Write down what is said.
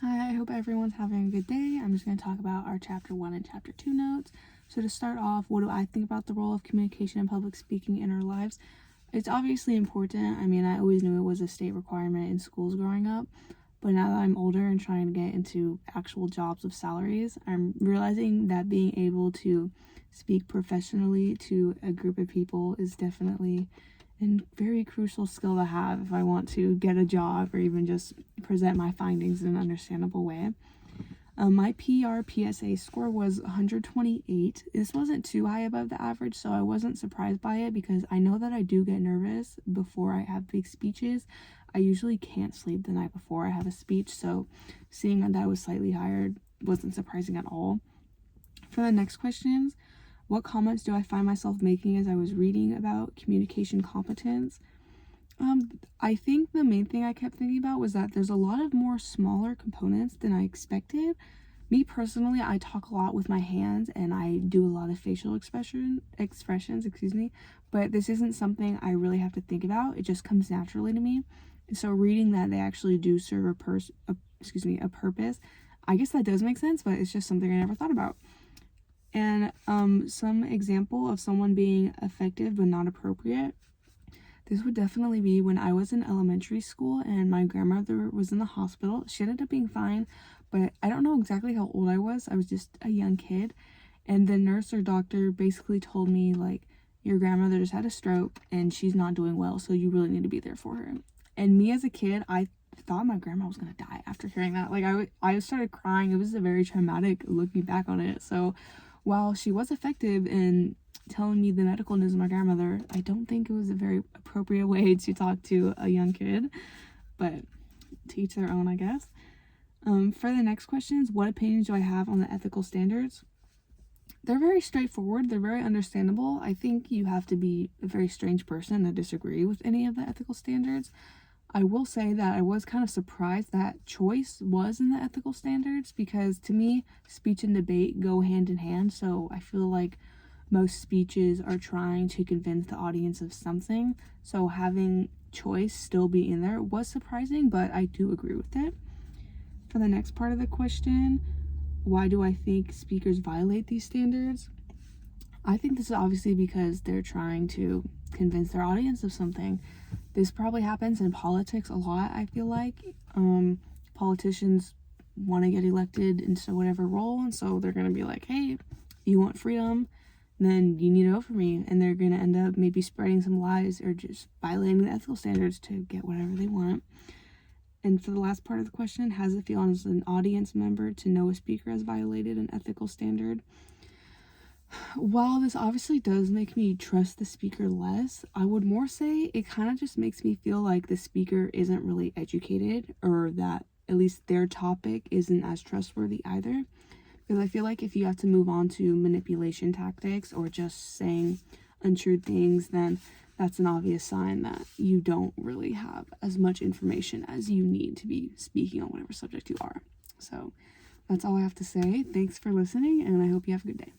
Hi, I hope everyone's having a good day. I'm just going to talk about our chapter 1 and chapter 2 notes. So to start off, what do I think about the role of communication and public speaking in our lives? It's obviously important. I mean, I always knew it was a state requirement in schools growing up, but now that I'm older and trying to get into actual jobs with salaries, I'm realizing that being able to speak professionally to a group of people is definitely a very crucial skill to have if I want to get a job or even just present my findings in an understandable way. My PRPSA score was 128. This wasn't too high above the average, so I wasn't surprised by it because I know that I do get nervous before I have big speeches. I usually can't sleep the night before I have a speech, so seeing that I was slightly higher wasn't surprising at all. For the next questions, what comments do I find myself making as I was reading about communication competence? I think the main thing I kept thinking about was that there's a lot of more smaller components than I expected. Me personally, I talk a lot with my hands and I do a lot of facial expressions, but this isn't something I really have to think about. It just comes naturally to me. So reading that they actually do serve a purpose, I guess that does make sense, but it's just something I never thought about. And some example of someone being effective but not appropriate. This would definitely be when I was in elementary school and my grandmother was in the hospital. She ended up being fine, but I don't know exactly how old I was. I was just a young kid. And the nurse or doctor basically told me, like, your grandmother just had a stroke and she's not doing well, so you really need to be there for her. And me as a kid, I thought my grandma was going to die after hearing that. Like, I started crying. It was a very traumatic looking back on it. So while she was effective in telling me the medical news of my grandmother, I don't think it was a very appropriate way to talk to a young kid, but to each their own, I guess. For the next questions, what opinions do I have on the ethical standards? They're very straightforward. They're very understandable. I think you have to be a very strange person to disagree with any of the ethical standards. I will say that I was kind of surprised that choice was in the ethical standards because to me, speech and debate go hand in hand. So I feel like most speeches are trying to convince the audience of something. So having choice still be in there was surprising, but I do agree with it. For the next part of the question, why do I think speakers violate these standards? I think this is obviously because they're trying to convince their audience of something. This probably happens in politics a lot, I feel like. Politicians want to get elected into whatever role, and so they're going to be like, hey, you want freedom, then you need to vote for me. And they're going to end up maybe spreading some lies or just violating the ethical standards to get whatever they want. And for the last part of the question, how does it feel as an audience member to know a speaker has violated an ethical standard? While this obviously does make me trust the speaker less, I would more say it kind of just makes me feel like the speaker isn't really educated, or that at least their topic isn't as trustworthy either. Because I feel like if you have to move on to manipulation tactics or just saying untrue things, then that's an obvious sign that you don't really have as much information as you need to be speaking on whatever subject you are. So that's all I have to say. Thanks for listening, and I hope you have a good day.